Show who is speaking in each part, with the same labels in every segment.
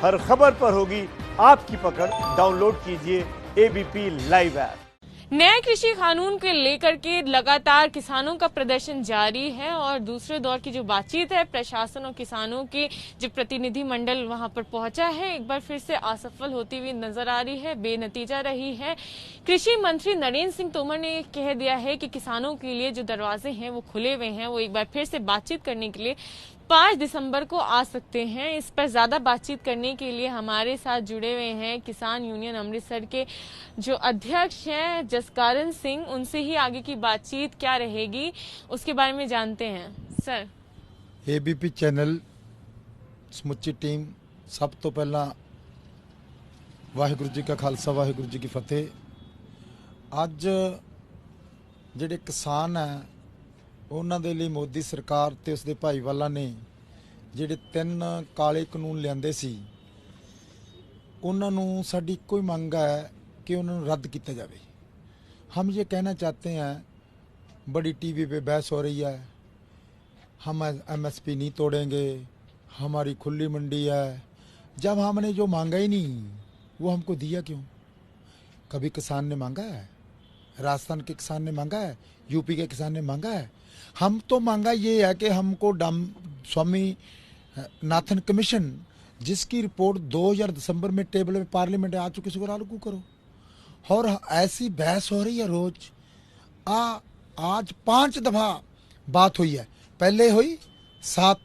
Speaker 1: हर खबर पर होगी आपकी पकड़। डाउनलोड कीजिए एबीपी लाइव ऐप।
Speaker 2: नए कृषि कानून के लेकर के लगातार किसानों का प्रदर्शन जारी है और दूसरे दौर की जो बातचीत है प्रशासन और किसानों के जो प्रतिनिधि मंडल वहां पर पहुंचा है, एक बार फिर से असफल होती हुई नजर आ रही है, बेनतीजा रही है। कृषि मंत्री नरेंद्र सिंह तोमर ने कह दिया है कि किसानों के लिए जो दरवाजे हैं वो खुले हुए हैं, वो एक बार फिर से बातचीत करने के लिए 5 दिसंबर को आ सकते हैं। इस पर ज्यादा बातचीत करने के लिए हमारे साथ जुड़े हुए हैं किसान यूनियन अमृतसर के जो अध्यक्ष हैं जसकारण सिंह। उनसे ही आगे की बातचीत क्या रहेगी उसके बारे में जानते हैं। सर,
Speaker 3: एबीपी चैनल समुची टीम सब तो पहला वाहिगुरू जी का खालसा वाहिगुरू जी की फतेह। अज ਜਿਹੜੇ किसान है ਉਹਨਾਂ ਦੇ ਲਈ ਮੋਦੀ ਸਰਕਾਰ ਤੇ ਉਸਦੇ ਭਾਈਵਾਲਾਂ ਨੇ ਜਿਹੜੇ 3 ਕਾਲੇ ਕਾਨੂੰਨ ਲਿਆਂਦੇ ਸੀ ਉਹਨਾਂ ਨੂੰ ਸਾਡੀ ਇੱਕੋ ਹੀ ਮੰਗ ਹੈ कि उन्होंने रद्द किया जाए। हम ये कहना चाहते हैं, बड़ी टीवी पे बहस हो रही है, हम एमएसपी नहीं तोड़ेंगे, हमारी खुली मंडी है। जब हमने जो मांगा ही नहीं वो हमको दिया क्यों? कभी किसान ने मांगा है? राजस्थान के किसान ने मांगा है? यूपी के किसान ने मांगा है? हम तो मांगा ये है कि हमको स्वामी नाथन कमीशन जिसकी रिपोर्ट 2000 दिसंबर में टेबल में पार्लियामेंट आ चुकी है लागू करो। और ऐसी बहस हो रही है रोज। आज 5 दफा बात हुई है। पहले हुई 7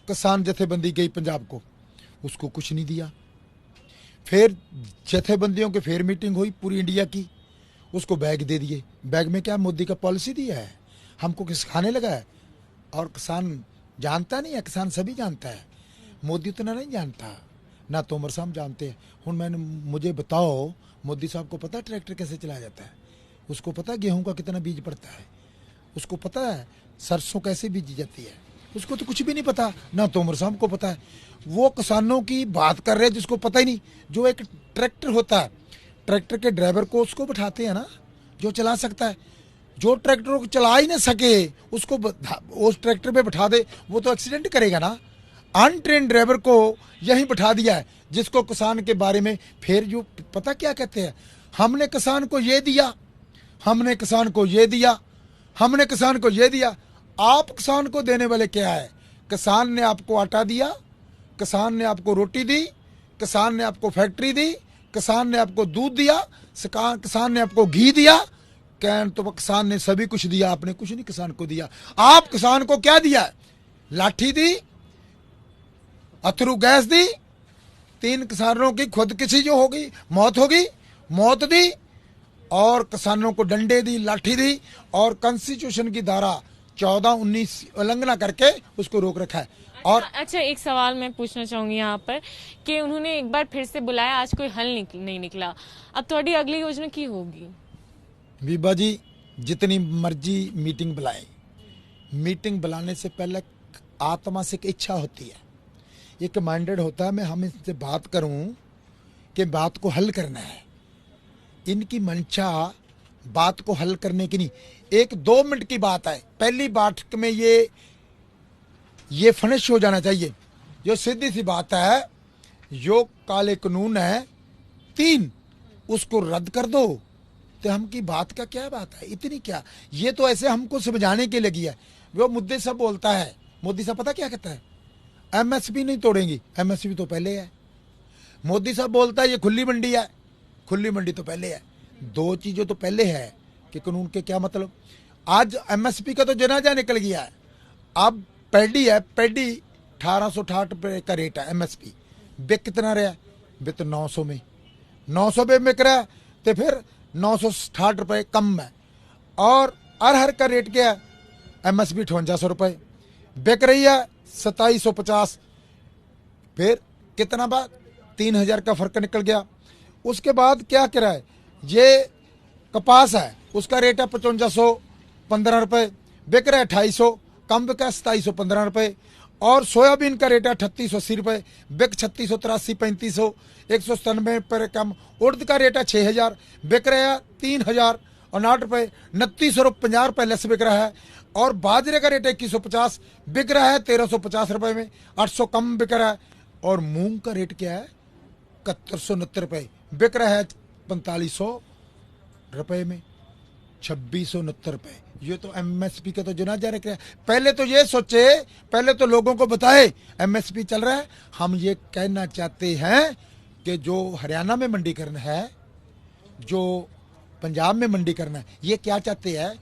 Speaker 3: किसान जथेबंदी गई पंजाब को, उसको कुछ नहीं दिया। फिर जथेबंदियों की फिर मीटिंग हुई पूरी इंडिया की, उसको बैग दे दिए। बैग में क्या मोदी का पॉलिसी दिया है, हमको किस खाने लगा है। और किसान जानता नहीं है, किसान सभी जानता है, मोदी उतना नहीं जानता, ना तोमर साहब जानते हैं। मैंने मुझे बताओ, मोदी साहब को पता है ट्रैक्टर कैसे चलाया जाता है? उसको पता है गेहूं का कितना बीज पड़ता है? उसको पता है सरसों कैसे बीजी जाती है? उसको तो कुछ भी नहीं पता, ना तोमर साहब को पता है। वो किसानों की बात कर रहे हैं जिसको पता ही नहीं। जो एक ट्रैक्टर होता है, ट्रैक्टर के ड्राइवर को उसको बैठाते हैं ना जो चला सकता है। जो ट्रैक्टर को चला ही ना सके उसको उस ट्रैक्टर पे बैठा दे, वो तो एक्सीडेंट करेगा ना। अनट्रेन ड्राइवर को यहीं बैठा दिया है, जिसको किसान के बारे में फिर जो पता क्या कहते हैं, हमने किसान को ये दिया, हमने किसान को ये दिया, हमने किसान को ये दिया। आप किसान को देने वाले क्या है? किसान ने आपको आटा दिया, किसान ने आपको रोटी दी, किसान ने आपको फैक्ट्री दी, किसान ने आपको दूध दिया, किसान ने आपको घी दिया। कहन तो किसान ने सभी कुछ दिया, आपने कुछ नहीं किसान को दिया। आप किसान को क्या दिया? लाठी दी, अथरू गैस दी, 3 किसानों की खुदकुशी जो होगी, मौत दी, और किसानों को डंडे दी, लाठी दी, और कॉन्स्टिट्यूशन की धारा 14-19 उल्लंघना करके उसको रोक रखा है। और
Speaker 2: अच्छा, एक सवाल मैं पूछना चाहूंगी यहाँ पर कि उन्होंने एक बार फिर से बुलाया, आज कोई हल नहीं निकला, अब थोड़ी अगली योजना की होगी? बीबा
Speaker 3: जी जितनी मर्जी मीटिंग बुलाए, मीटिंग बुलाने से पहले आत्मा से एक इच्छा होती है, एक माइंडेड होता है, मैं हम इनसे बात करूं कि बात को हल करना है। इनकी मंशा बात को हल करने की नहीं, 1-2 मिनट की बात है। पहली बैठक में ये फिनिश हो जाना चाहिए। जो सीधी सी बात है, जो काले कानून है 3 उसको रद्द कर दो, तो हम की बात का क्या बात है? इतनी क्या, ये तो ऐसे हमको समझाने के लगी है। वो मुद्दे सब बोलता है, मोदी साहब पता क्या कहता है? एमएसपी नहीं तोड़ेंगी, एमएसपी तो पहले है। मोदी साहब बोलता है ये खुली मंडी है, खुली मंडी तो पहले है। 2 चीज़ों तो पहले है कि कानून के क्या मतलब। आज एमएसपी का तो जनाजा निकल गया है। अब पैडी है, पैडी 1868 रुपये का रेट है एमएसपी। बिक कितना रहा? बिक 900 में, 900 में बिक रहा है, तो फिर 960 रुपये कम है। और अरहर का रेट क्या है? एमएसपी 5800 रुपये, बिक रही है 2750। फिर कितना बात? 3000 का फर्क निकल गया। उसके बाद क्या करा है? ये कपास है, उसका रेट है 5515 रुपये, बिक रहा है 2800, कम बिका 2715 रुपये। और सोयाबीन का रेट है 3880 रुपये, बिक 3683, 3500, 197 पर कम। उड़द का रेट है 6000, बिक रहा है 3059 रुपये, 2950 रुपये लेस बिक रहा है। और बाजरे का रेट 2150, बिक रहा है 1350 रुपये में, 800 कम बिक रहा है। और मूंग का रेट क्या है 7169 रुपए, बिक रहा है 4500 रुपए में, 2669 रुपए। ये तो एमएसपी का तो जनाजा रख रहा है। पहले तो ये सोचे, पहले तो लोगों को बताए एमएसपी चल रहा है। हम ये कहना चाहते हैं कि जो हरियाणा में मंडीकरण है, जो पंजाब में मंडीकरण है, ये क्या चाहते हैं,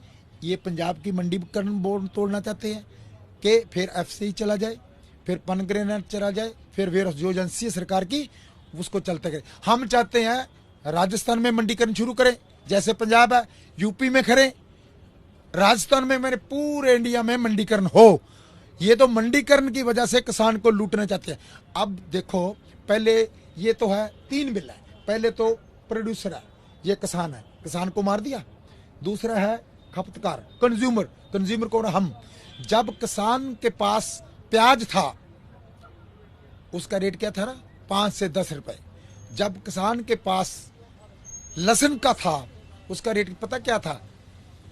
Speaker 3: ये पंजाब की मंडीकरण बोर्ड तोड़ना चाहते हैं कि फिर एफसीआई चला जाए, फिर पनग्रेनेट चला जाए, फिर जो एजेंसी है सरकार की उसको चलते करें। हम चाहते हैं राजस्थान में मंडीकरण शुरू करें, जैसे पंजाब है, यूपी में करें, राजस्थान में, मेरे पूरे इंडिया में मंडीकरण हो। ये तो मंडीकरण की वजह से किसान को लूटना चाहते हैं। अब देखो, पहले ये तो है 3 बिल है। पहले तो प्रोड्यूसर है, ये किसान है, किसान को मार दिया। दूसरा है खपतकार, कंज्यूमर, कंज्यूमर कौन? हम। जब किसान के पास प्याज था उसका रेट क्या था ना, 5 से 10 रुपए। जब किसान के पास लहसुन का था उसका रेट पता क्या था,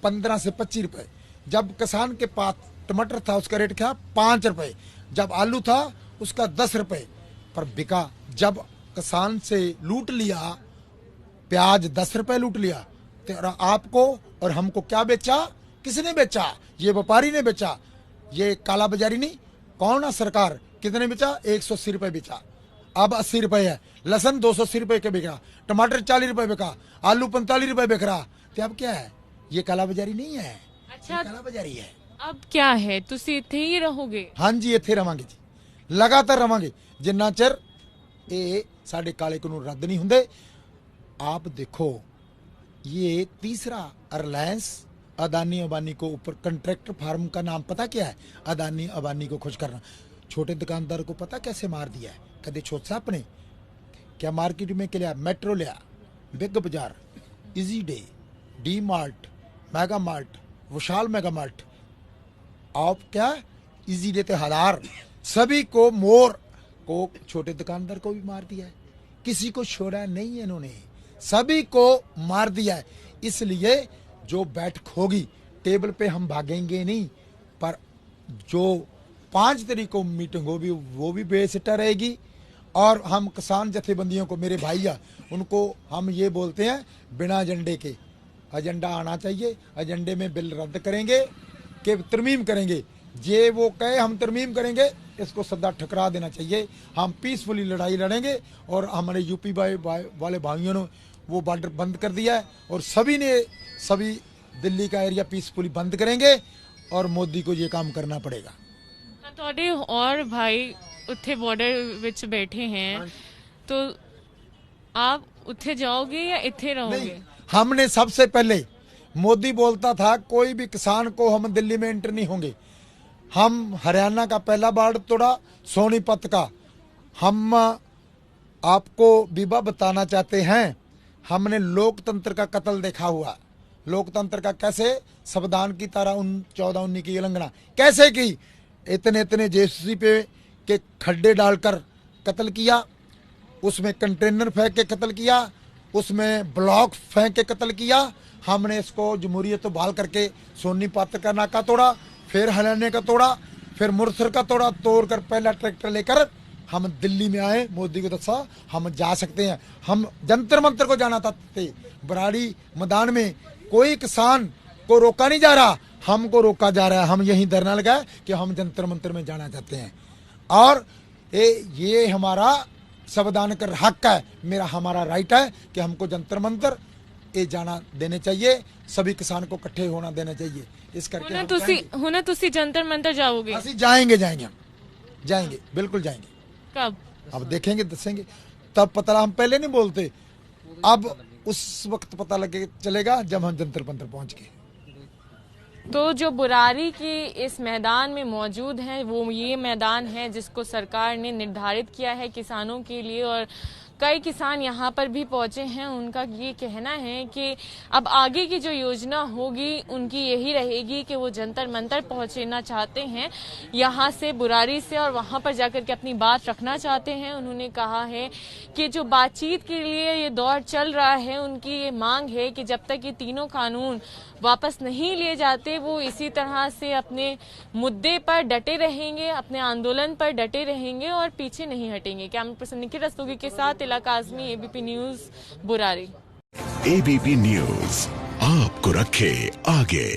Speaker 3: 15 से 25 रुपए। जब किसान के पास टमाटर था उसका रेट क्या, 5 रुपए। जब आलू था उसका 10 रुपए पर बिका। जब किसान से लूट लिया, प्याज 10 रुपए लूट लिया, तो आपको और हमको क्या बेचा? किसने बेचा? ये व्यापारी ने बेचा, ये काला बाजारी नहीं। कौन है? सरकार। कितने बेचा? 180 रुपए बेचा। अब 80 रुपए है। लहसन 280 रुपए के बिका, टमाटर 40 रुपए बिका, आलू 45 रुपए बिक रहा। तो अब क्या है? ये काला बाजारी नहीं है।
Speaker 2: अच्छा,
Speaker 3: काला बाजारी है।
Speaker 2: अब क्या है, तुसी इत्थे ही रहोगे?
Speaker 3: हाँ जी, इत्थे रवांगे जी, लगातार रवांगे जिन्ना चिर ये साडे काले कानून रद्द नहीं हुंदे। आप देखो, ये तीसरा रिलायंस अदानी अंबानी को ऊपर कंट्रैक्टर फार्म का नाम पता क्या है? अदानी अंबानी को खुश करना। छोटे दुकानदार को पता कैसे मार दिया है? कदे छोटा अपने क्या मार्केट में क्या? मेट्रो लिया, Big Bazaar, Easy Day, D Mart, Mega Mart, Vishal Mega Mart. आप क्या इजी डे ते हजार, सभी को, मोर को, छोटे दुकानदार को भी मार दिया है। किसी को छोड़ा नहीं है इन्होंने, सभी को मार दिया है। इसलिए जो बैठक होगी टेबल पे हम भागेंगे नहीं, पर जो 5 तारीख को मीटिंग होगी वो भी बेसिट्टा रहेगी। और हम किसान जथेबंदियों को, मेरे भाई है, उनको हम ये बोलते हैं बिना एजेंडे के एजेंडा आना चाहिए। एजेंडे में बिल रद्द करेंगे कि तरमीम करेंगे, ये वो कहे हम तरमीम करेंगे, इसको सदा ठकरा देना चाहिए। हम पीसफुली लड़ाई लड़ेंगे। और हमारे यूपी वाले भाइयों ने वो बॉर्डर बंद कर दिया है और सभी दिल्ली का एरिया पीसफुली बंद करेंगे और मोदी को ये काम करना पड़ेगा।
Speaker 2: थोड़े और भाई उत्थे बॉर्डर विच बैठे हैं, तो आप उत्थे जाओगे या इत्थे रहोगे?
Speaker 3: हमने सबसे पहले, मोदी बोलता था कोई भी किसान को हम दिल्ली में एंटर नहीं होंगे। हम हरियाणा का पहला बॉर्डर तोड़ा, सोनीपत का। हम आपको विभा बताना चाहते हैं, हमने लोकतंत्र का कत्ल देखा हुआ। लोकतंत्र का कैसे? संविधान की तरह 14-19 की उल्लंघना कैसे की? इतने जेसीबी पे के खड्डे डालकर कत्ल किया, उसमें कंटेनर फेंक के कत्ल किया, उसमें ब्लॉक फेंक के कत्ल किया। हमने इसको जमहूरियत तो बहाल करके सोनीपत का नाका तोड़ा, फिर हरियाणा का तोड़ा, फिर मुरसर का तोड़कर पहला ट्रैक्टर लेकर हम दिल्ली में आए। मोदी को दसा हम जा सकते हैं। हम जंतर मंतर को जाना चाहते, बराड़ी मैदान में कोई किसान को रोका नहीं जा रहा, हमको रोका जा रहा है। हम यही धरना लगाए कि हम जंतर मंतर में जाना चाहते हैं और ये हमारा संविधान का हक है, हमारा राइट है कि हमको जंतर मंतर ये जाना देने चाहिए, सभी किसान को इकट्ठे होना देना चाहिए। इस करके
Speaker 2: हुने तुसी जंतर मंतर जाओगे?
Speaker 3: ਅਸੀਂ जाएंगे बिल्कुल जाएंगे।
Speaker 2: कब?
Speaker 3: अब देखेंगे, दसेंगे, तब पता। हम पहले नहीं बोलते, अब उस वक्त पता लगे चलेगा जब हम जंतर मंतर पहुंच गए।
Speaker 2: तो जो बुरारी की इस मैदान में मौजूद हैं, वो ये मैदान है जिसको सरकार ने निर्धारित किया है किसानों के लिए, और कई किसान यहाँ पर भी पहुंचे हैं। उनका ये कहना है कि अब आगे की जो योजना होगी उनकी यही रहेगी कि वो जंतर मंतर पहुंचना चाहते हैं यहाँ से, बुरारी से, और वहां पर जाकर के अपनी बात रखना चाहते हैं। उन्होंने कहा है कि जो बातचीत के लिए ये दौर चल रहा है, उनकी ये मांग है कि जब तक ये तीनों कानून वापस नहीं लिए जाते वो इसी तरह से अपने मुद्दे पर डटे रहेंगे, अपने आंदोलन पर डटे रहेंगे और पीछे नहीं हटेंगे। कैमरा पर्सन निखिल रस्तोगी के साथ इलाका Azmi, ABP news, Burari.
Speaker 4: ABP news आपको रखे आगे।